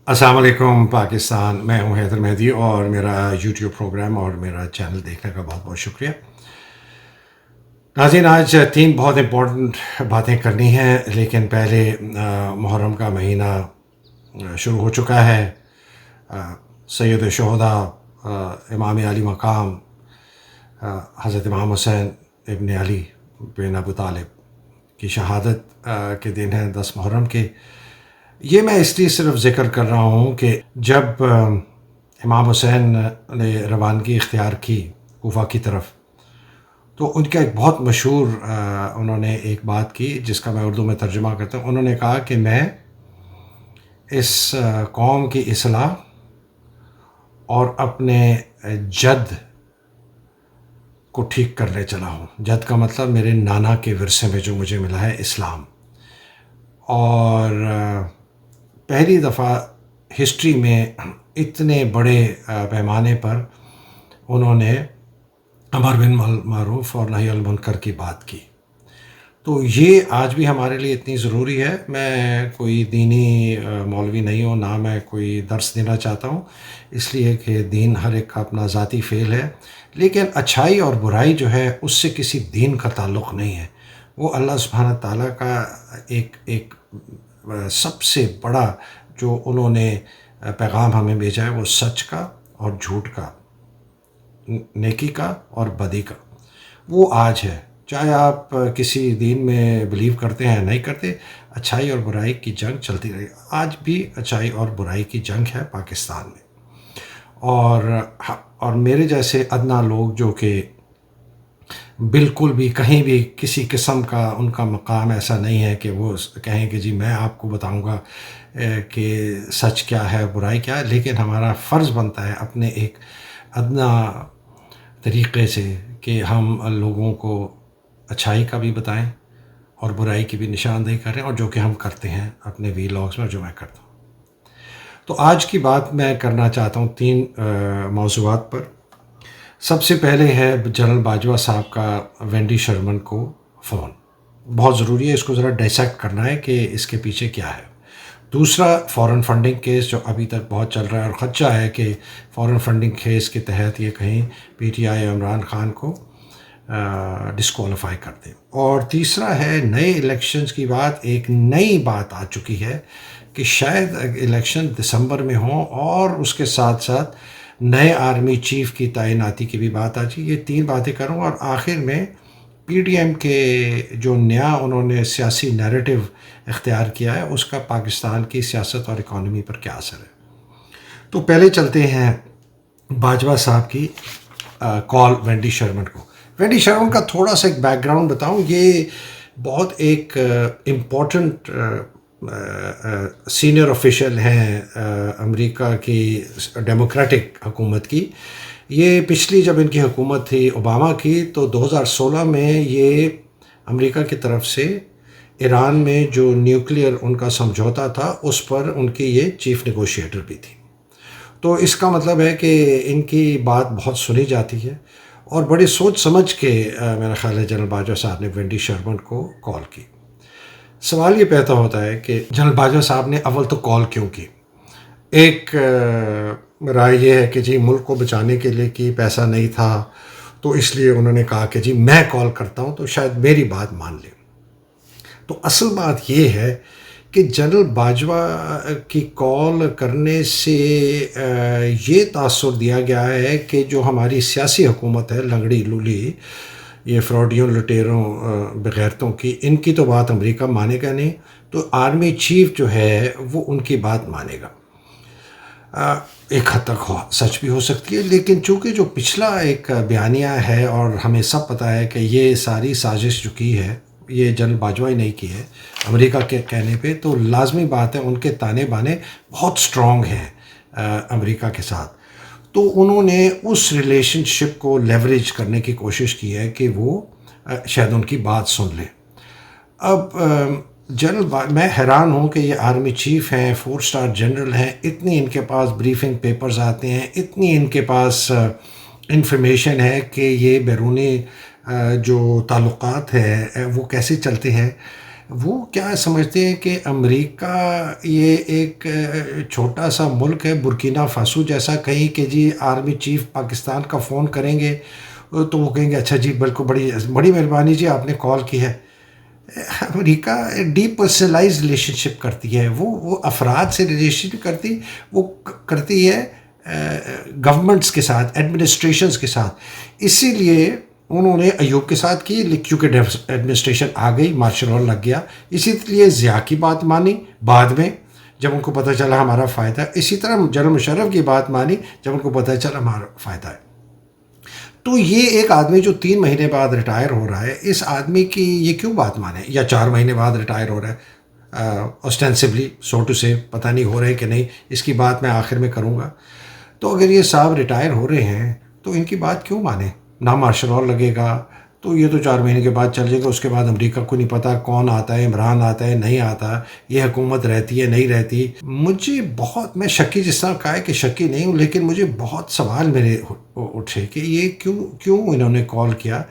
السلام علیکم پاکستان، میں ہوں حیدر مہدی اور میرا یوٹیوب پروگرام اور میرا چینل دیکھنے کا بہت بہت شکریہ۔ ناظرین، آج تین بہت امپورٹنٹ باتیں کرنی ہیں، لیکن پہلے محرم کا مہینہ شروع ہو چکا ہے۔ سید الشہداء امام علی مقام حضرت امام حسین ابن علی بن ابو طالب کی شہادت کے دن ہیں 10 محرم کے۔ یہ میں اس لیے صرف ذکر کر رہا ہوں کہ جب امام حسین نے روانگی اختیار کی کوفہ کی طرف، تو ان کا ایک بہت مشہور انہوں نے ایک بات کی جس کا میں اردو میں ترجمہ کرتا ہوں۔ انہوں نے کہا کہ میں اس قوم کی اصلاح اور اپنے جد کو ٹھیک کرنے چلا ہوں۔ جد کا مطلب میرے نانا کے ورثے میں جو مجھے ملا ہے، اسلام۔ اور پہلی دفعہ ہسٹری میں اتنے بڑے پیمانے پر انہوں نے امر بالمعروف اور نہی عن المنکر کی بات کی۔ تو یہ آج بھی ہمارے لیے اتنی ضروری ہے۔ میں کوئی دینی مولوی نہیں ہوں، نہ میں کوئی درس دینا چاہتا ہوں، اس لیے کہ دین ہر ایک کا اپنا ذاتی فعل ہے، لیکن اچھائی اور برائی جو ہے اس سے کسی دین کا تعلق نہیں ہے۔ وہ اللہ سبحانہ تعالیٰ کا ایک سب سے بڑا جو انہوں نے پیغام ہمیں بھیجا ہے، وہ سچ کا اور جھوٹ کا، نیکی کا اور بدی کا، وہ آج ہے۔ چاہے آپ کسی دین میں بلیو کرتے ہیں نہیں کرتے، اچھائی اور برائی کی جنگ چلتی رہی۔ آج بھی اچھائی اور برائی کی جنگ ہے پاکستان میں۔ اور میرے جیسے ادنا لوگ جو کہ بالکل بھی کہیں بھی کسی قسم کا ان کا مقام ایسا نہیں ہے کہ وہ کہیں کہ جی میں آپ کو بتاؤں گا کہ سچ کیا ہے برائی کیا ہے، لیکن ہمارا فرض بنتا ہے اپنے ایک ادنا طریقے سے کہ ہم لوگوں کو اچھائی کا بھی بتائیں اور برائی کی بھی نشاندہی کریں، اور جو کہ ہم کرتے ہیں اپنے ویلاگس میں، جو میں کرتا ہوں۔ تو آج کی بات میں کرنا چاہتا ہوں تین موضوعات پر۔ سب سے پہلے ہے جنرل باجوہ صاحب کا وینڈی شرمن کو فون۔ بہت ضروری ہے اس کو ذرا ڈائسیکٹ کرنا ہے کہ اس کے پیچھے کیا ہے۔ دوسرا فورن فنڈنگ کیس جو ابھی تک بہت چل رہا ہے، اور خدشہ ہے کہ فورن فنڈنگ کیس کے تحت یہ کہیں P T I Imran Khan کو ڈسکوالیفائی کر دیں۔ اور تیسرا ہے نئے الیکشنز کی بات۔ ایک نئی بات آ چکی ہے کہ شاید الیکشن دسمبر میں ہوں، اور اس کے ساتھ ساتھ نئے آرمی چیف کی تعیناتی کی بھی بات آ چکی۔ یہ تین باتیں کروں، اور آخر میں پی ڈی ایم کے جو نیا انہوں نے سیاسی نیریٹو اختیار کیا ہے، اس کا پاکستان کی سیاست اور اکانومی پر کیا اثر ہے۔ تو پہلے چلتے ہیں باجوہ صاحب کی کال وینڈی شرمن کو۔ وینڈی شرمن کا تھوڑا سا ایک بیک گراؤنڈ بتاؤں۔ یہ بہت ایک امپورٹنٹ سینئر آفیشل ہیں امریکہ کی ڈیموکریٹک حکومت کی۔ یہ پچھلی جب ان کی حکومت تھی اوباما کی، تو 2016 میں یہ امریکہ کی طرف سے ایران میں جو نیوکلیئر ان کا سمجھوتا تھا اس پر ان کی یہ چیف نیگوشیٹر بھی تھی۔ تو اس کا مطلب ہے کہ ان کی بات بہت سنی جاتی ہے، اور بڑی سوچ سمجھ کے میرا خیال ہے جنرل باجوہ صاحب نے وینڈی شرمن کو کال کی۔ سوال یہ پیدا ہوتا ہے کہ جنرل باجوہ صاحب نے اول تو کال کیوں کی؟ ایک رائے یہ ہے کہ جی ملک کو بچانے کے لیے کی، پیسہ نہیں تھا تو اس لیے انہوں نے کہا کہ جی میں کال کرتا ہوں تو شاید میری بات مان لیں۔ تو اصل بات یہ ہے کہ جنرل باجوہ کی کال کرنے سے یہ تاثر دیا گیا ہے کہ جو ہماری سیاسی حکومت ہے لنگڑی لولی، یہ فراڈیوں لٹیروں بغیرتوں کی، ان کی تو بات امریکہ مانے گا نہیں، تو آرمی چیف جو ہے وہ ان کی بات مانے گا۔ ایک حد تک سچ بھی ہو سکتی ہے، لیکن چونکہ جو پچھلا ایک بیانیہ ہے اور ہمیں سب پتہ ہے کہ یہ ساری سازش جو کی ہے یہ جنرل باجوہ ہی نہیں کی ہے امریکہ کے کہنے پہ، تو لازمی بات ہے ان کے تانے بانے بہت سٹرونگ ہیں امریکہ کے ساتھ۔ تو انہوں نے اس ریلیشن شپ کو لیوریج کرنے کی کوشش کی ہے کہ وہ شاید ان کی بات سن لیں۔ اب میں حیران ہوں کہ یہ آرمی چیف ہیں، 4 اسٹار جنرل ہیں، اتنی ان کے پاس بریفنگ پیپرز آتے ہیں، اتنی ان کے پاس انفارمیشن ہے کہ یہ بیرونی جو تعلقات ہیں وہ کیسے چلتے ہیں، وہ کیا سمجھتے ہیں کہ امریکہ یہ ایک چھوٹا سا ملک ہے برکینا فاسو جیسا، کہیں کہ جی آرمی چیف پاکستان کا فون کریں گے تو وہ کہیں گے اچھا جی بالکل، بڑی بڑی مہربانی جی آپ نے کال کی ہے. امریکہ ڈی پرسنلائز ریلیشن شپ کرتی ہے، وہ افراد سے ریلیشن کرتی، وہ کرتی ہے گورنمنٹس کے ساتھ، ایڈمنسٹریشنز کے ساتھ. اسی لیے انہوں نے ایوب کے ساتھ کی، کیونکہ ایڈمنسٹریشن آ گئی، مارشل لا لگ گیا. اسی لیے ضیاء کی بات مانی بعد میں جب ان کو پتہ چلا ہمارا فائدہ. اسی طرح جنرل مشرف کی بات مانی جب ان کو پتہ چلا ہمارا فائدہ ہے. تو یہ ایک آدمی جو 3 مہینے بعد ریٹائر ہو رہا ہے، اس آدمی کی یہ کیوں بات مانے؟ یا 4 مہینے بعد ریٹائر ہو رہا ہے اوسٹینسبلی، سو ٹو سے، پتہ نہیں ہو رہا ہے کہ نہیں، اس کی بات میں آخر میں کروں گا. تو اگر یہ صاحب ریٹائر ہو رہے ہیں تو ان کی بات کیوں مانے؟ نہ مارشل لا لگے گا تو یہ تو 4 مہینے کے بعد چل جائے گا. اس کے بعد امریکہ کو نہیں پتا کون آتا ہے، عمران آتا ہے نہیں آتا، یہ حکومت رہتی ہے نہیں رہتی. مجھے بہت، میں شکی جس طرح کہا ہے کہ شکی نہیں ہوں، لیکن مجھے بہت سوال میرے اٹھے کہ یہ کیوں انہوں نے کال کیا.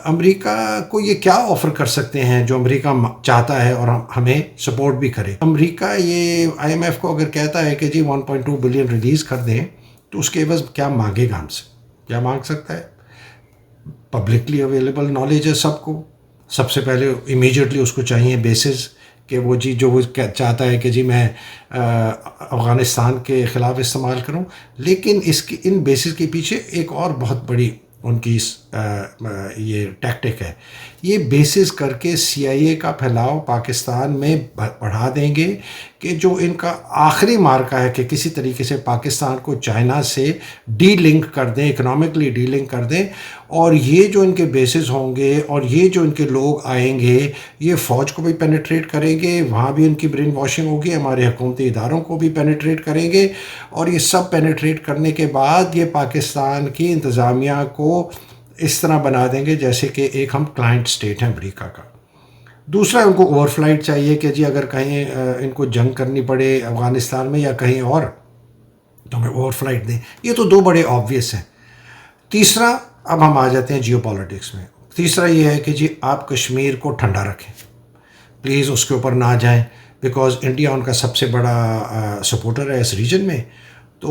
امریکہ کو یہ کیا آفر کر سکتے ہیں جو امریکہ چاہتا ہے اور ہمیں سپورٹ بھی کرے. امریکہ یہ آئی ایم ایف کو اگر کہتا ہے کہ جی 1.2 بلین ریلیز کر دیں تو اس کے عوض کیا مانگے گا ہم سے؟ کیا مانگ سکتا ہے؟ پبلکلی اویلیبل نالج ہے سب کو. سب سے پہلے امیجیٹلی اس کو چاہیے بیسز کہ وہ جی جو وہ چاہتا ہے کہ جی میں افغانستان کے خلاف استعمال کروں. لیکن اس کی ان بیسز کے پیچھے ایک اور بہت بڑی ان کی یہ ٹیکٹک ہے. یہ بیسز کر کے سی آئی اے کا پھیلاؤ پاکستان میں بڑھا دیں گے کہ جو ان کا آخری مارکا ہے کہ کسی طریقے سے پاکستان کو چائنا سے ڈی لنک کر دیں، اکنامکلی ڈی لنک کر دیں. اور یہ جو ان کے بیسز ہوں گے اور یہ جو ان کے لوگ آئیں گے، یہ فوج کو بھی پینیٹریٹ کریں گے، وہاں بھی ان کی برین واشنگ ہوگی، ہمارے حکومتی اداروں کو بھی پینیٹریٹ کریں گے. اور یہ سب پینیٹریٹ کرنے کے بعد یہ پاکستان کی انتظامیہ کو اس طرح بنا دیں گے جیسے کہ ایک ہم کلائنٹ اسٹیٹ ہیں امریکہ کا. دوسرا، ان کو اوور فلائٹ چاہیے کہ جی اگر کہیں ان کو جنگ کرنی پڑے افغانستان میں یا کہیں اور تو ہمیں اوور فلائٹ دیں. یہ تو 2 بڑے آبویس ہیں. تیسرا، اب ہم آ جاتے ہیں جیو پالیٹکس میں. تیسرا یہ ہے کہ جی آپ کشمیر کو ٹھنڈا رکھیں، پلیز اس کے اوپر نہ جائیں، بیکاز انڈیا ان کا سب سے بڑا سپورٹر ہے اس ریجن میں. تو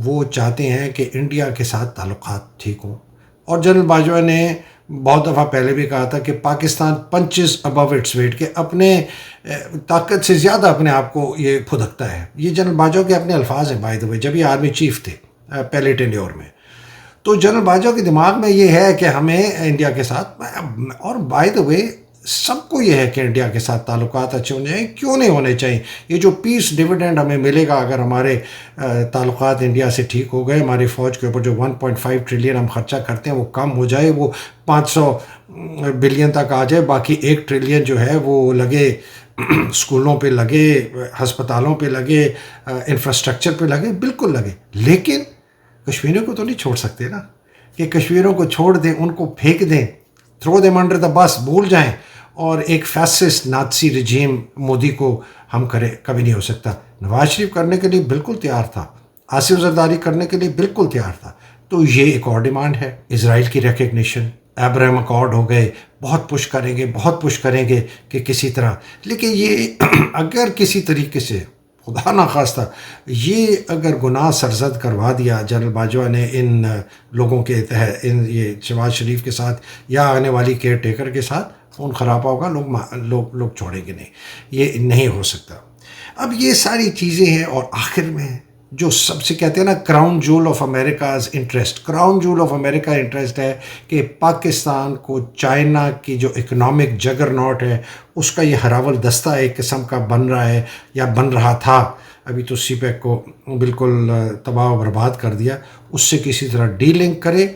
وہ چاہتے ہیں کہ انڈیا کے ساتھ تعلقات ٹھیک ہوں. اور جنرل باجوہ نے بہت دفعہ پہلے بھی کہا تھا کہ Pakistan punches above it's weight, کہ اپنے طاقت سے زیادہ اپنے آپ کو یہ پھدکتا ہے. یہ جنرل باجوہ کے اپنے الفاظ ہیں بائی دا وے، جب یہ آرمی چیف تھے پہلے ٹینیور میں. تو جنرل باجوہ کے دماغ میں یہ ہے کہ ہمیں انڈیا کے ساتھ، اور بائی دا وے سب کو یہ ہے کہ انڈیا کے ساتھ تعلقات اچھے ہونے چاہیے. کیوں نہیں ہونے چاہیے؟ یہ جو پیس ڈویڈنڈ ہمیں ملے گا اگر ہمارے تعلقات انڈیا سے ٹھیک ہو گئے، ہماری فوج کے اوپر جو 1.5 ٹریلین ہم خرچہ کرتے ہیں وہ کم ہو جائے، وہ 500 بلین تک آ جائے، باقی 1 ٹریلین جو ہے وہ لگے اسکولوں پہ لگے، ہسپتالوں پہ لگے، انفراسٹرکچر پہ لگے، بالکل لگے. لیکن کشمیریوں کو تو نہیں چھوڑ سکتے نا، کہ کشمیریوں کو چھوڑ دیں، ان کو پھینک دیں، تھرو دیم انڈر دا بس، بھول جائیں. اور ایک فیسسٹ نازی رجیم مودی کو ہم کرے، کبھی نہیں ہو سکتا. نواز شریف کرنے کے لیے بالکل تیار تھا، آصف زرداری کرنے کے لیے بالکل تیار تھا. تو یہ ایک اور ڈیمانڈ ہے، اسرائیل کی ریکگنیشن، ابراہیم اکارڈ ہو گئے، بہت پش کریں گے، بہت پش کریں گے کہ کسی طرح. لیکن یہ اگر کسی طریقے سے خدا نخواستہ یہ اگر گناہ سرزد کروا دیا جنرل باجوہ نے ان لوگوں کے تحت، ان یہ شہباز شریف کے ساتھ یا آنے والی کیئر ٹیکر کے ساتھ، خون خرابہ ہوگا، لوگ چھوڑیں گے نہیں. یہ نہیں ہو سکتا. اب یہ ساری چیزیں ہیں. اور آخر میں جو سب سے کہتے ہیں نا کراؤن جول آف امریکاز انٹرسٹ، کراؤن جول آف امریکہ انٹرسٹ ہے کہ پاکستان کو چائنا کی جو اکنامک جگر ناٹ ہے اس کا یہ ہراول دستہ ایک قسم کا بن رہا ہے یا بن رہا تھا. ابھی تو سی پیک کو بالکل تباہ و برباد کر دیا. اس سے کسی طرح ڈی لنک کرے،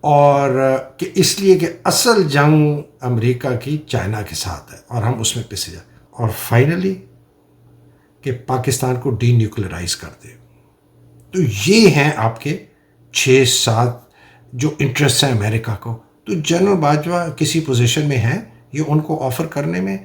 اور کہ اس لیے کہ اصل جنگ امریکہ کی چائنا کے ساتھ ہے اور ہم اس میں پسے جائیں. اور فائنلی کہ پاکستان کو ڈی نیوکلرائز کر دے. تو یہ ہیں آپ کے 6-7 جو انٹرسٹ ہیں امریکہ کو. تو جنرل باجوہ کسی پوزیشن میں ہیں یہ ان کو آفر کرنے میں؟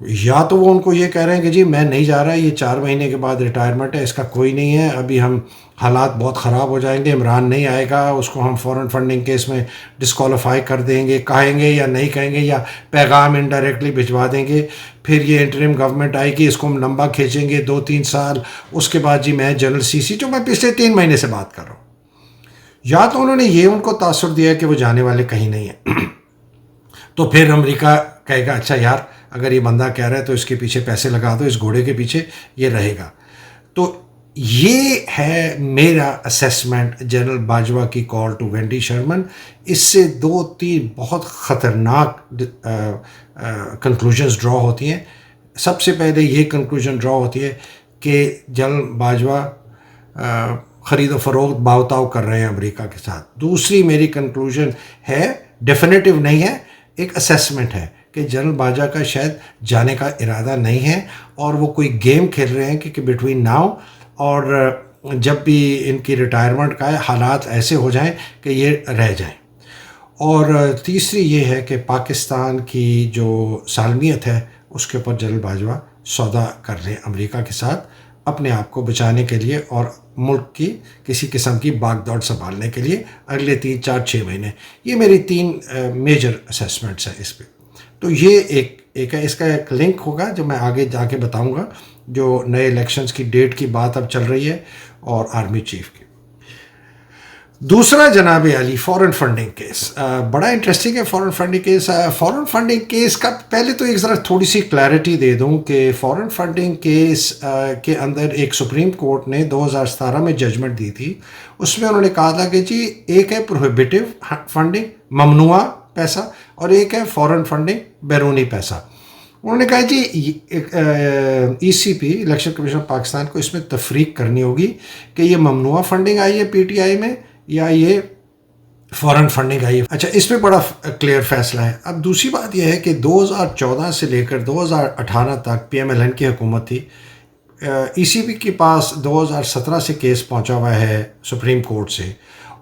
یا تو وہ ان کو یہ کہہ رہے ہیں کہ جی میں نہیں جا رہا، یہ 4 مہینے کے بعد ریٹائرمنٹ ہے، اس کا کوئی نہیں ہے، ابھی ہم حالات بہت خراب ہو جائیں گے، عمران نہیں آئے گا، اس کو ہم فورن فنڈنگ کیس میں ڈسکوالیفائی کر دیں گے، کہیں گے یا نہیں کہیں گے، یا پیغام انڈائریکٹلی بھجوا دیں گے، پھر یہ انٹرم گورنمنٹ آئے گی، اس کو ہم لمبا کھینچیں گے 2-3 سال، اس کے بعد جی میں جنرل سی سی، جو میں پچھلے 3 مہینے سے بات کر رہا ہوں. یا تو انہوں نے یہ ان کو تاثر دیا کہ وہ جانے والے کہیں نہیں ہیں، تو پھر امریکہ کہے گا اچھا یار اگر یہ بندہ کہہ رہا ہے تو اس کے پیچھے پیسے لگا دو، اس گھوڑے کے پیچھے یہ رہے گا. تو یہ ہے میرا اسیسمنٹ جنرل باجوہ کی کال ٹو وینڈی شرمن. اس سے 2-3 بہت خطرناک کنکلوژنز ڈرا ہوتی ہیں. سب سے پہلے یہ کنکلوژن ڈرا ہوتی ہے کہ جنرل باجوہ خرید و فروخت باوتاؤ کر رہے ہیں امریکہ کے ساتھ. دوسری میری کنکلوژن ہے، ڈیفینیٹو نہیں ہے، ایک اسیسمنٹ ہے کہ جنرل باجوہ کا شاید جانے کا ارادہ نہیں ہے، اور وہ کوئی گیم کھیل رہے ہیں کہ بٹوین ناؤ اور جب بھی ان کی ریٹائرمنٹ کا حالات ایسے ہو جائیں کہ یہ رہ جائیں. اور تیسری یہ ہے کہ پاکستان کی جو سالمیت ہے اس کے اوپر جنرل باجوہ سودا کر رہے ہیں امریکہ کے ساتھ، اپنے آپ کو بچانے کے لیے اور ملک کی کسی قسم کی باغ دوڑ سنبھالنے کے لیے اگلے 3-4-6 مہینے. یہ میری 3 میجر اسیسمنٹس ہیں اس پہ. تو یہ ایک ہے، اس کا ایک لنک ہوگا جو میں آگے جا کے بتاؤں گا، جو نئے الیکشنز کی ڈیٹ کی بات اب چل رہی ہے اور آرمی چیف کی. دوسرا جناب علی فورن فنڈنگ کیس بڑا انٹرسٹنگ ہے. فورن فنڈنگ کیس کا پہلے تو ایک ذرا تھوڑی سی کلیئرٹی دے دوں کہ فورن فنڈنگ کیس کے اندر ایک سپریم کورٹ نے 2017 میں ججمنٹ دی تھی. اس میں انہوں نے کہا تھا کہ جی ایک ہے پروہیبیٹو فنڈنگ، ممنوع پیسہ، اور ایک ہے فورن فنڈنگ، بیرونی پیسہ. انہوں نے کہا جی ای سی پی الیکشن کمیشن آف پاکستان کو اس میں تفریق کرنی ہوگی کہ یہ ممنوع فنڈنگ آئی ہے پی ٹی آئی میں یا یہ فورن فنڈنگ آئی ہے. اچھا، اس پہ بڑا کلیئر فیصلہ ہے. اب دوسری بات یہ ہے کہ 2014 سے لے کر 2018 تک پی ایم ایل این کی حکومت تھی. ای سی پی کے پاس 2017 سے کیس پہنچا ہوا ہے سپریم کورٹ سے،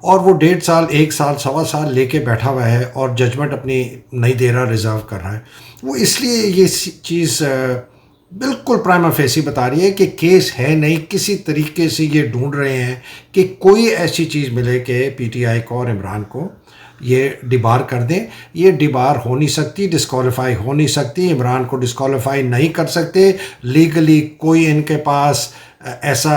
اور وہ 1.5 سال 1 سال 1.25 سال لے کے بیٹھا ہوا ہے اور ججمنٹ اپنی نہیں دے رہا، ریزرو کر رہا ہے. وہ اس لیے یہ چیز بالکل پرائما فیسی بتا رہی ہے کہ کیس ہے نہیں. کسی طریقے سے یہ ڈھونڈ رہے ہیں کہ کوئی ایسی چیز ملے کہ پی ٹی آئی کو اور عمران کو یہ ڈیبار کر دیں. یہ ڈیبار ہو نہیں سکتی، ڈسکوالیفائی ہو نہیں سکتی. عمران کو ڈسکوالیفائی نہیں کر سکتے. لیگلی کوئی ان کے پاس ایسا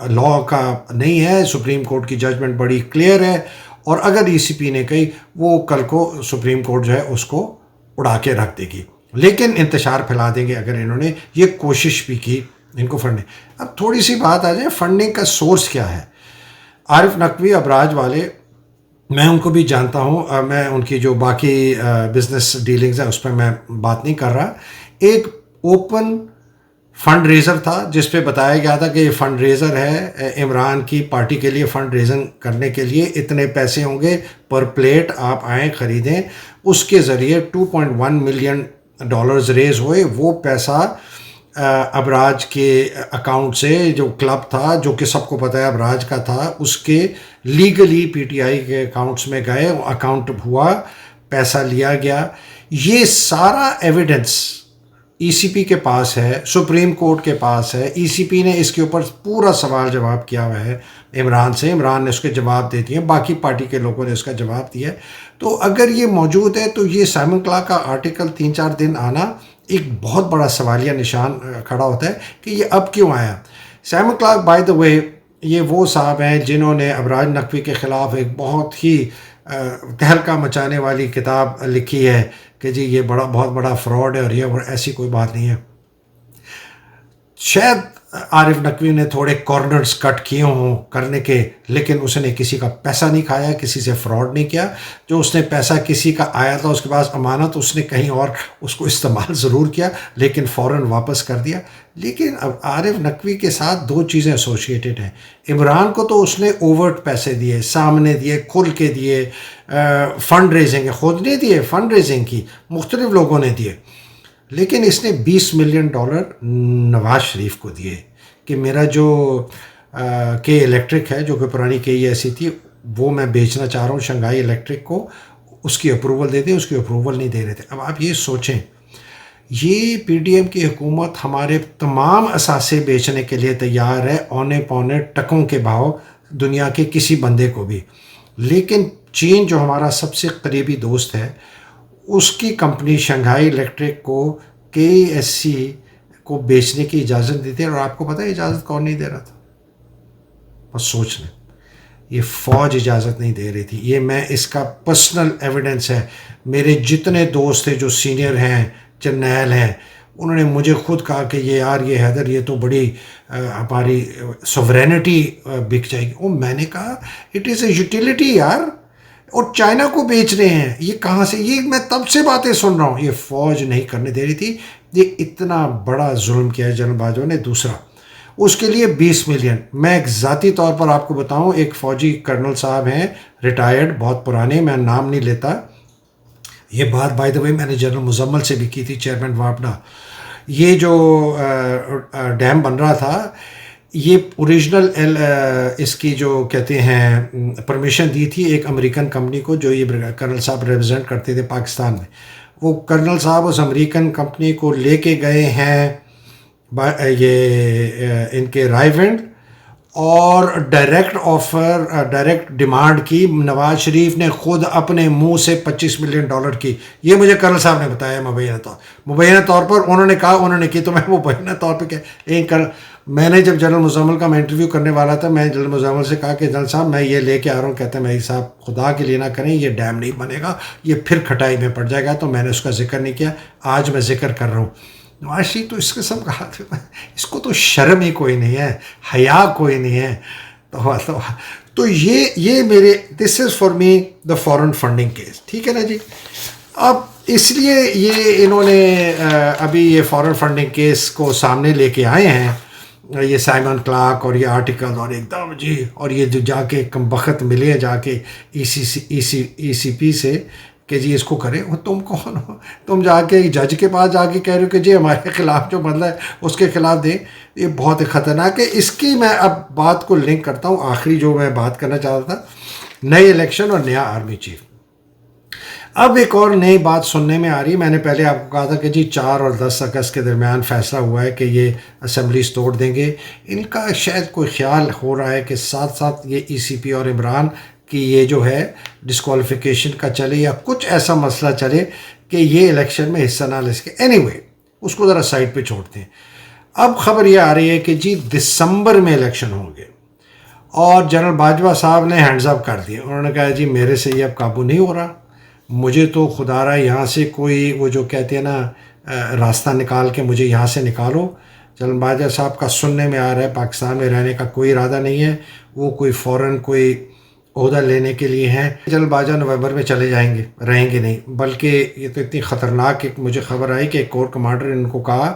لا کا نہیں ہے. سپریم کورٹ کی ججمنٹ بڑی کلیئر ہے، اور اگر ای سی پی نے کہی وہ کل کو سپریم کورٹ جو ہے اس کو اڑا کے رکھ دے گی. لیکن انتشار پھیلا دیں گے اگر انہوں نے یہ کوشش بھی کی ان کو فنڈنگ. اب تھوڑی سی بات آ جائے فنڈنگ کا سورس کیا ہے. عارف نقوی ابراج والے، میں ان کو بھی جانتا ہوں، میں ان کی جو باقی بزنس ڈیلنگز ہیں اس پہ میں بات نہیں کر رہا. ایک اوپن فنڈ ریزر تھا جس پہ بتایا گیا تھا کہ یہ فنڈ ریزر ہے، عمران کی پارٹی کے لیے فنڈ ریزنگ کرنے کے لیے اتنے پیسے ہوں گے پر پلیٹ، آپ آئیں خریدیں. اس کے ذریعے $2.1 ملین ریز ہوئے. وہ پیسہ ابراج کے اکاؤنٹ سے، جو کلب تھا جو کہ سب کو پتہ ہے ابراج کا تھا، اس کے لیگلی پی ٹی آئی کے اکاؤنٹس میں گئے، اکاؤنٹ ہوا، پیسہ لیا گیا. یہ سارا ایویڈنس ای سی پی کے پاس ہے، سپریم کورٹ کے پاس ہے. ای سی پی نے اس کے اوپر پورا سوال جواب کیا ہوا ہے عمران سے. عمران نے اس کے جواب دے دیے، باقی پارٹی کے لوگوں نے اس کا جواب دیا. تو اگر یہ موجود ہے تو یہ سائمن کلارک کا آرٹیکل 3-4 دن آنا ایک بہت بڑا سوالیہ نشان کھڑا ہوتا ہے کہ یہ اب کیوں آیا. سائمن کلارک بائی دا وے یہ وہ صاحب ہیں جنہوں نے ابراج نقوی کے خلاف ایک بہت ہی تہلکہ مچانے والی کتاب لکھی ہے کہ جی یہ بہت بڑا فراڈ ہے، اور یہ ایسی کوئی بات نہیں ہے. شاید عارف نقوی نے تھوڑے کارنرز کٹ کیے ہوں کرنے کے، لیکن اس نے کسی کا پیسہ نہیں کھایا، کسی سے فراڈ نہیں کیا. جو اس نے پیسہ کسی کا آیا تھا اس کے پاس امانت، اس نے کہیں اور اس کو استعمال ضرور کیا لیکن فوراً واپس کر دیا. لیکن اب عارف نقوی کے ساتھ 2 چیزیں ایسوسیٹڈ ہیں. عمران کو تو اس نے اوورٹ پیسے دیے، سامنے دیے، کھل کے دیے. فنڈ ریزنگ خود نے دیے، فنڈ ریزنگ کی مختلف لوگوں نے دیے. لیکن اس نے $20 ملین نواز شریف کو دیے کہ میرا جو کے الیکٹرک ہے، جو کہ پرانی کے ایسی تھی، وہ میں بیچنا چاہ رہا ہوں شنگھائی الیکٹرک کو. اس کی اپروول دے دیں، اس کی اپروول نہیں دے رہے تھے. اب آپ یہ سوچیں یہ پی ڈی ایم کی حکومت ہمارے تمام اثاثے بیچنے کے لیے تیار ہے، اونے پونے ٹکوں کے بھاؤ، دنیا کے کسی بندے کو بھی. لیکن چین جو ہمارا سب سے قریبی دوست ہے، اس کی کمپنی شنگھائی الیکٹرک کو کے ایس سی کو بیچنے کی اجازت دیتی ہے. اور آپ کو پتہ ہے اجازت کون نہیں دے رہا تھا؟ بس سوچ لیں، یہ فوج اجازت نہیں دے رہی تھی. یہ میں اس کا پرسنل ایویڈنس ہے. میرے جتنے دوست ہیں جو سینئر ہیں، جرنیل ہیں، انہوں نے مجھے خود کہا کہ یہ یار، یہ حیدر، یہ تو بڑی ہماری سوورینٹی بک جائے گی. اور میں نے کہا اٹ از اے یوٹیلیٹی یار، اور چائنا کو بیچ رہے ہیں. یہ کہاں سے؟ یہ میں تب سے باتیں سن رہا ہوں. یہ فوج نہیں کرنے دے رہی تھی. یہ اتنا بڑا ظلم کیا ہے جنرل باجوہ نے. دوسرا، اس کے لیے 20 ملین. میں ایک ذاتی طور پر آپ کو بتاؤں، ایک فوجی کرنل صاحب ہیں، ریٹائرڈ، بہت پرانے، میں نام نہیں لیتا. یہ بات بائی دا وے میں نے جنرل مزمل سے بھی کی تھی، چیئرمین واپڈا. یہ جو ڈیم بن رہا تھا، یہ اوریجنل اس کی جو کہتے ہیں پرمیشن دی تھی ایک امریکن کمپنی کو، جو یہ کرنل صاحب ریپرزینٹ کرتے تھے پاکستان میں. وہ کرنل صاحب اس امریکن کمپنی کو لے کے گئے ہیں یہ ان کے رائے ونڈ، اور ڈائریکٹ آفر، ڈائریکٹ ڈیمانڈ کی نواز شریف نے خود اپنے منہ سے $25 ملین کی. یہ مجھے کرنل صاحب نے بتایا مبینہ طور پر. انہوں نے کہا، انہوں نے کی، تو میں مبینہ طور پہ کیا میں نے جب جنرل مزمل کا میں انٹرویو کرنے والا تھا، میں جنرل مزمل سے کہا کہ جنرل صاحب میں یہ لے کے آ رہا ہوں. کہتے ہیں میں صاحب خدا کے لیے نہ کریں، یہ ڈیم نہیں بنے گا، یہ پھر کھٹائی میں پڑ جائے گا. تو میں نے اس کا ذکر نہیں کیا. آج میں ذکر کر رہا ہوں. نواز شریف تو اس قسم کا، اس کو تو شرم ہی کوئی نہیں ہے، حیا کوئی نہیں ہے. تو یہ میرے، this is for me the foreign funding case. ٹھیک ہے نا جی. اب اس لیے یہ انہوں نے ابھی یہ فورن فنڈنگ کیس کو سامنے لے کے آئے ہیں، یہ سائمن کلارک اور یہ آرٹیکل، اور ایک دم جی، اور یہ جو جا کے کم بخت ملے ہیں جا کے ای سی پی سے کہ جی اس کو کریں. وہ تم کون ہو؟ تم جا کے جج کے پاس جا کے کہہ رہے ہو کہ جی ہمارے خلاف جو بدلہ ہے اس کے خلاف دیں. یہ بہت خطرناک ہے. اس کی میں اب بات کو لنک کرتا ہوں. آخری جو میں بات کرنا چاہتا تھا، نئے الیکشن اور نیا آرمی چیف. اب ایک اور نئی بات سننے میں آ رہی ہے. میں نے پہلے آپ کو کہا تھا کہ جی 4 اور 10 اگست کے درمیان فیصلہ ہوا ہے کہ یہ اسمبلیز توڑ دیں گے. ان کا شاید کوئی خیال ہو رہا ہے کہ ساتھ ساتھ یہ ای سی پی اور عمران کہ یہ جو ہے ڈسکوالیفیکیشن کا چلے، یا کچھ ایسا مسئلہ چلے کہ یہ الیکشن میں حصہ نہ لے سکے. اینی وے اس کو ذرا سائڈ پہ چھوڑتے ہیں. اب خبر یہ آ رہی ہے کہ جی دسمبر میں الیکشن ہوں گے، اور جنرل باجوہ صاحب نے ہینڈز اپ کر دیے. انہوں نے کہا جی میرے سے یہ اب قابو نہیں ہو رہا، مجھے تو خدا رہا یہاں سے کوئی وہ جو کہتے ہیں نا راستہ نکال کے مجھے یہاں سے نکالو. جنرل باجوہ صاحب کا سننے میں آ رہا ہے پاکستان میں رہنے کا کوئی ارادہ نہیں ہے. وہ کوئی فوراً کوئی عہدہ لینے کے لیے ہیں. جنرل باجوہ نومبر میں چلے جائیں گے، رہیں گے نہیں. بلکہ یہ تو اتنی خطرناک، ایک مجھے خبر آئی کہ ایک کور کمانڈر نے ان کو کہا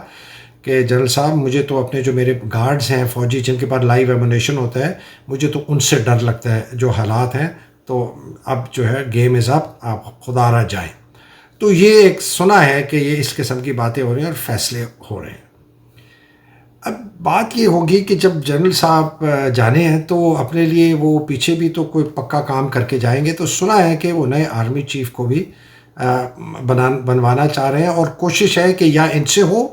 کہ جنرل صاحب مجھے تو اپنے جو میرے گارڈز ہیں فوجی جن کے پاس لائیو ایمونیشن ہوتا ہے، مجھے تو ان سے ڈر لگتا ہے جو حالات ہیں. تو اب جو ہے گیم از اپ، آپ خدا را جائیں. تو یہ ایک سنا ہے کہ یہ اس قسم کی باتیں ہو رہی ہیں اور فیصلے ہو رہے ہیں. اب بات یہ ہوگی کہ جب جنرل صاحب جانے ہیں تو اپنے لیے وہ پیچھے بھی تو کوئی پکا کام کر کے جائیں گے. تو سنا ہے کہ وہ نئے آرمی چیف کو بھی بنوانا چاہ رہے ہیں، اور کوشش ہے کہ یا ان سے ہو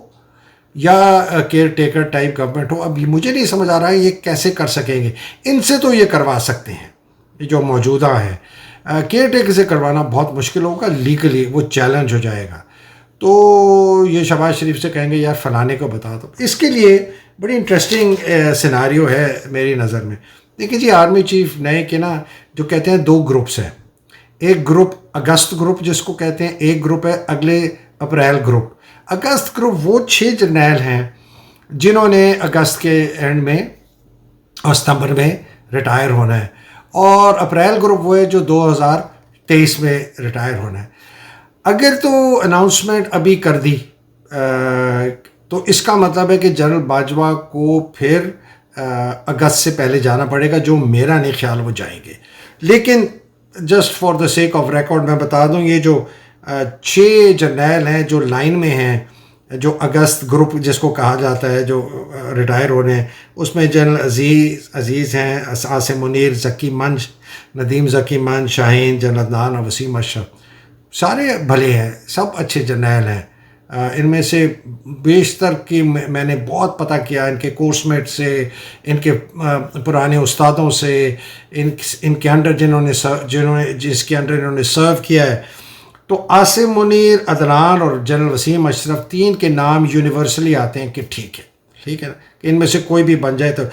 یا کیئر ٹیکر ٹائپ گورنمنٹ ہو. اب مجھے نہیں سمجھ آ رہا ہے یہ کیسے کر سکیں گے. ان سے تو یہ کروا سکتے ہیں جو موجودہ ہے. کیئر ٹیکر سے کروانا بہت مشکل ہوگا، لیگلی وہ چیلنج ہو جائے گا. تو یہ شہباز شریف سے کہیں گے یار فلانے کو بتا دو. اس کے لیے بڑی انٹرسٹنگ سیناریو ہے میری نظر میں. دیکھیں جی آرمی چیف نئے کے نا جو کہتے ہیں 2 گروپس ہیں. ایک گروپ اگست گروپ جس کو کہتے ہیں، ایک گروپ ہے اگلے اپریل گروپ. اگست گروپ وہ 6 جرنیل ہیں جنہوں نے اگست کے اینڈ میں اور ستمبر میں ریٹائر ہونا ہے، اور اپریل گروپ وہ ہے جو 2023 میں ریٹائر ہونا ہے. اگر تو اناؤنسمنٹ ابھی کر دی تو اس کا مطلب ہے کہ جنرل باجوہ کو پھر اگست سے پہلے جانا پڑے گا، جو میرا نہیں خیال وہ جائیں گے. لیکن just for the sake of record میں بتا دوں، یہ جو 6 جرنیل ہیں جو لائن میں ہیں، جو اگست گروپ جس کو کہا جاتا ہے جو ریٹائر ہو رہے ہیں، اس میں جنرل عزیز ہیں، عاصم منیر، ذکی منش، ندیم ذکی منش، شاہین، جنرل عدنان اور وسیم اشرف. سارے بھلے ہیں، سب اچھے جرنیل ہیں. ان میں سے بیشتر کی میں نے بہت پتہ کیا ان کے کورس میٹ سے، ان کے پرانے استادوں سے، ان کے انڈر جس کے انڈر انہوں نے سرو کیا ہے. تو عاصم منیر، عدنان اور جنرل وسیم اشرف، تین کے نام یونیورسلی آتے ہیں کہ ٹھیک ہے نا، کہ ان میں سے کوئی بھی بن جائے. تو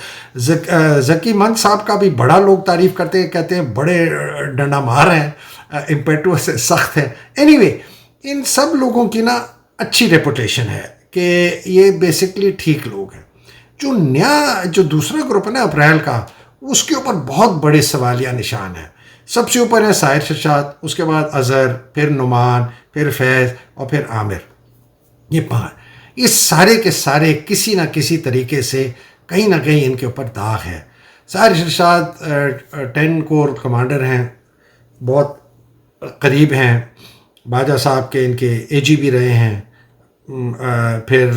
ذکی مند صاحب کا بھی بڑا لوگ تعریف کرتے ہیں، کہتے ہیں بڑے ڈنڈا مار ہیں، امپیٹو سے سخت ہیں. اینی وے ان سب لوگوں کی نا اچھی ریپوٹیشن ہے کہ یہ بیسکلی ٹھیک لوگ ہیں. جو دوسرا گروپ ہے نا اپریل کا، اس کے اوپر بہت بڑے سوالیہ نشان ہیں. سب سے اوپر ہے ساحر شرشاد، اس کے بعد اظہر، پھر نعمان، پھر فیض اور پھر عامر. یہ سارے کے سارے کسی نہ کسی طریقے سے کہیں نہ کہیں ان کے اوپر داغ ہے. ساحر شرشاد 10 کور کمانڈر ہیں، بہت قریب ہیں باجوہ صاحب کے، ان کے اے جی بھی رہے ہیں، پھر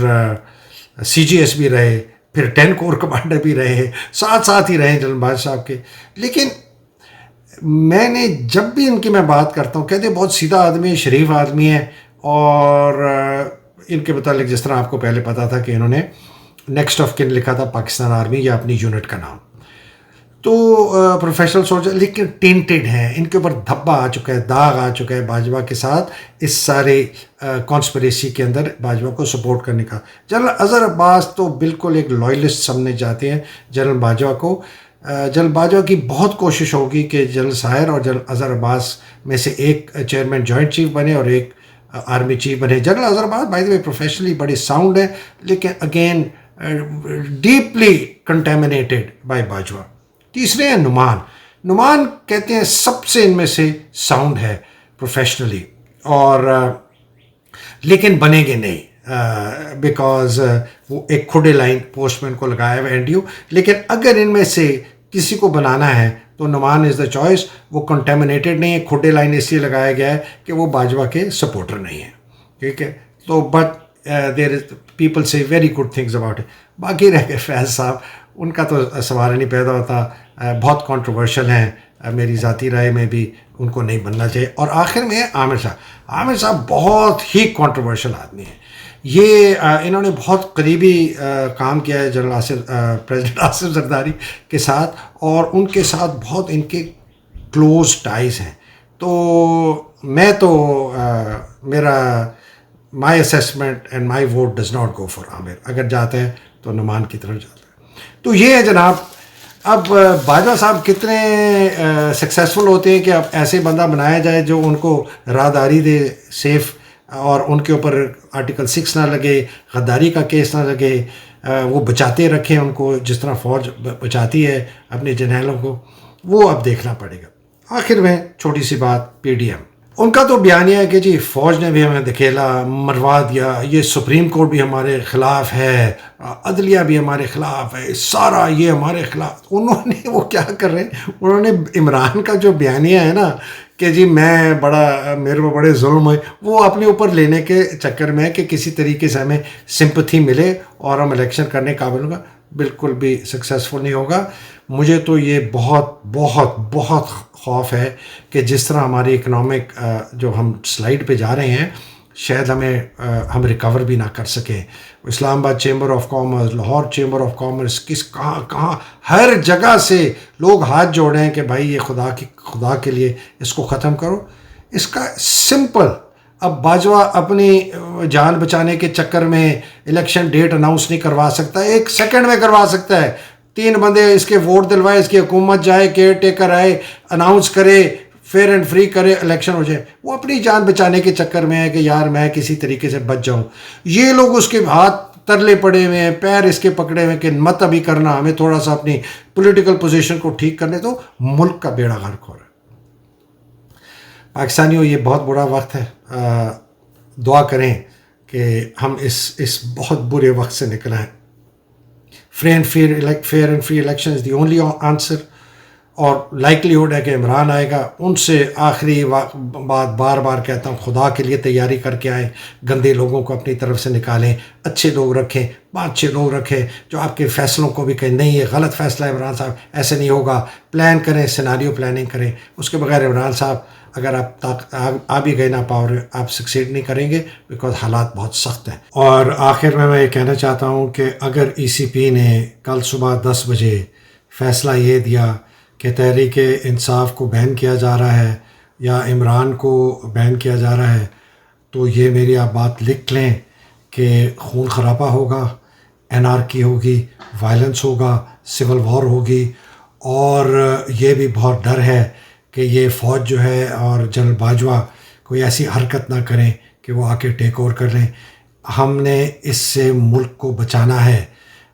سی جی ایس بھی رہے، پھر 10 کور کمانڈر بھی رہے ہیں، ساتھ ہی رہے جنرل باجوہ صاحب کے. لیکن میں نے جب بھی ان کی میں بات کرتا ہوں، کہتے ہیں بہت سیدھا آدمی ہے، شریف آدمی ہے. اور ان کے متعلق جس طرح آپ کو پہلے پتا تھا کہ انہوں نے نیکسٹ آف کن لکھا تھا پاکستان آرمی یا اپنی یونٹ کا نام، تو پروفیشنل سولجر، لیکن ٹینٹڈ ہیں، ان کے اوپر دھبا آ چکا ہے، داغ آ چکا ہے باجوہ کے ساتھ اس سارے کانسپریسی کے اندر باجوہ کو سپورٹ کرنے کا. جنرل اظہر عباس تو بالکل ایک لائلسٹ سمجھے جاتے ہیں جنرل باجوہ کو. جنرل باجوہ کی بہت کوشش ہوگی کہ جنرل ساحر اور جنرل اظہر عباس میں سے ایک چیئرمین جوائنٹ چیف بنے اور ایک آرمی چیف بنے. General Azhar Abbas by the way professionally بڑے ساؤنڈ ہیں، لیکن again deeply contaminated by Bajwa. تیسرے ہیں نعمان کہتے ہیں سب سے ان میں سے ساؤنڈ ہے پروفیشنلی، اور لیکن بنیں گے نہیں بیکاز وہ ایک کھڈے لائن پوسٹ میں ان کو لگایا ہوا این ڈی او. لیکن اگر ان میں سے کسی کو بنانا ہے تو نعمان از دا چوائس. وہ کنٹامنیٹڈ نہیں ہے، کھڈے لائن اس لیے لگایا گیا ہے کہ وہ باجوہ کے سپورٹر نہیں ہیں، ٹھیک ہے. تو بٹ دیر از پیپل سے very good things about it. باقی رہ گئے فیض صاحب، ان کا تو سوال نہیں پیدا ہوتا، بہت کنٹروورشل ہیں، میری ذاتی رائے میں بھی ان کو نہیں بننا چاہیے. اور آخر میں عامر صاحب بہت ہی کنٹروورشل آدمی ہیں. یہ انہوں نے بہت قریبی کام کیا ہے جنرل پریزیڈنٹ آصف زرداری کے ساتھ، اور ان کے ساتھ بہت ان کے کلوز ٹائز ہیں. تو میں تو میرا my assessment and my vote does not go for Aamir. اگر جاتے ہیں تو نعمان کی طرف جاتا ہے. تو یہ ہے جناب. اب باجوہ صاحب کتنے سکسیزفل ہوتے ہیں کہ اب ایسے بندہ بنایا جائے جو ان کو راہداری دے سیف، اور ان کے اوپر آرٹیکل 6 نہ لگے، غداری کا کیس نہ لگے، وہ بچاتے رکھیں ان کو جس طرح فوج بچاتی ہے اپنے جرنیلوں کو. وہ اب دیکھنا پڑے گا. آخر میں چھوٹی سی بات، پی ڈی ایم ان کا تو بیانیہ ہے کہ جی فوج نے بھی ہمیں دھکیلا، مروا دیا، یہ سپریم کورٹ بھی ہمارے خلاف ہے، عدلیہ بھی ہمارے خلاف ہے، سارا یہ ہمارے خلاف. انہوں نے وہ کیا کر رہے ہیں، انہوں نے عمران کا جو بیانیہ ہے نا کہ جی میں میرے کو بڑے ظلم ہوئے، وہ اپنے اوپر لینے کے چکر میں کہ کسی طریقے سے ہمیں سمپتھی ملے اور ہم الیکشن کرنے قابل ہوگا، بالکل بھی سکسیزفل نہیں ہوگا. مجھے تو یہ بہت بہت بہت خوف ہے کہ جس طرح ہماری اکنامک جو ہم سلائڈ پہ جا رہے ہیں، شاید ہم ریکور بھی نہ کر سکیں. اسلام آباد chamber of commerce, Lahore chamber of commerce, کہاں ہر جگہ سے لوگ ہاتھ جوڑے ہیں کہ بھائی یہ خدا کے لیے اس کو ختم کرو. اس کا سمپل، اب باجوہ اپنی جان بچانے کے چکر میں الیکشن ڈیٹ اناؤنس نہیں کروا سکتا، 1 سیکنڈ میں کروا سکتا ہے. 3 بندے اس کے ووٹ دلوائے، اس کی حکومت جائے، کیئر ٹیکر آئے، اناؤنس کرے، فیئر اینڈ فری کرے، الیکشن ہو جائے. وہ اپنی جان بچانے کے چکر میں ہے کہ یار میں کسی طریقے سے بچ جاؤں. یہ لوگ اس کے ہاتھ ترلے پڑے ہوئے ہیں، پیر اس کے پکڑے ہوئے کہ مت ابھی کرنا، ہمیں تھوڑا سا اپنی پولیٹیکل پوزیشن کو ٹھیک کرنے. تو ملک کا بیڑا غرق ہو رہا ہے. پاکستانیوں، یہ بہت برا وقت ہے. دعا کریں کہ ہم اس بہت برے وقت سے نکل آئیں. Fair and free election is the only answer. اور لائکلیہڈ ہے کہ عمران آئے گا. ان سے آخری بات بار بار کہتا ہوں، خدا کے لیے تیاری کر کے آئیں، گندے لوگوں کو اپنی طرف سے نکالیں، اچھے لوگ رکھیں، 5-6 لوگ رکھیں جو آپ کے فیصلوں کو بھی کہیں نہیں یہ غلط فیصلہ ہے عمران صاحب، ایسے نہیں ہوگا. پلان کریں، سیناریو پلاننگ کریں. اس کے بغیر عمران صاحب اگر آپ آ بھی گئے نا پاور آپ سکسیڈ نہیں کریں گے بیکاز حالات بہت سخت ہیں. اور آخر میں یہ کہنا چاہتا ہوں کہ اگر ای سی پی نے کل صبح 10 بجے فیصلہ یہ دیا کہ تحریک انصاف کو بین کیا جا رہا ہے یا عمران کو بین کیا جا رہا ہے، تو یہ میری آپ بات لکھ لیں کہ خون خرابہ ہوگا، انارکی ہوگی، وائلنس ہوگا، سول وار ہوگی. اور یہ بھی بہت ڈر ہے کہ یہ فوج جو ہے اور جنرل باجوہ کوئی ایسی حرکت نہ کریں کہ وہ آ کے ٹیک اوور کر لیں. ہم نے اس سے ملک کو بچانا ہے.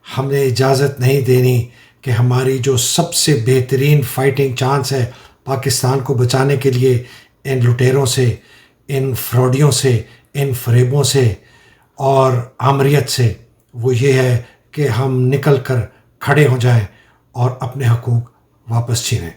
ہم نے اجازت نہیں دینی کہ ہماری جو سب سے بہترین فائٹنگ چانس ہے پاکستان کو بچانے کے لیے ان لٹیروں سے، ان فراڈیوں سے، ان فریبوں سے اور آمریت سے، وہ یہ ہے کہ ہم نکل کر کھڑے ہو جائیں اور اپنے حقوق واپس چھینیں.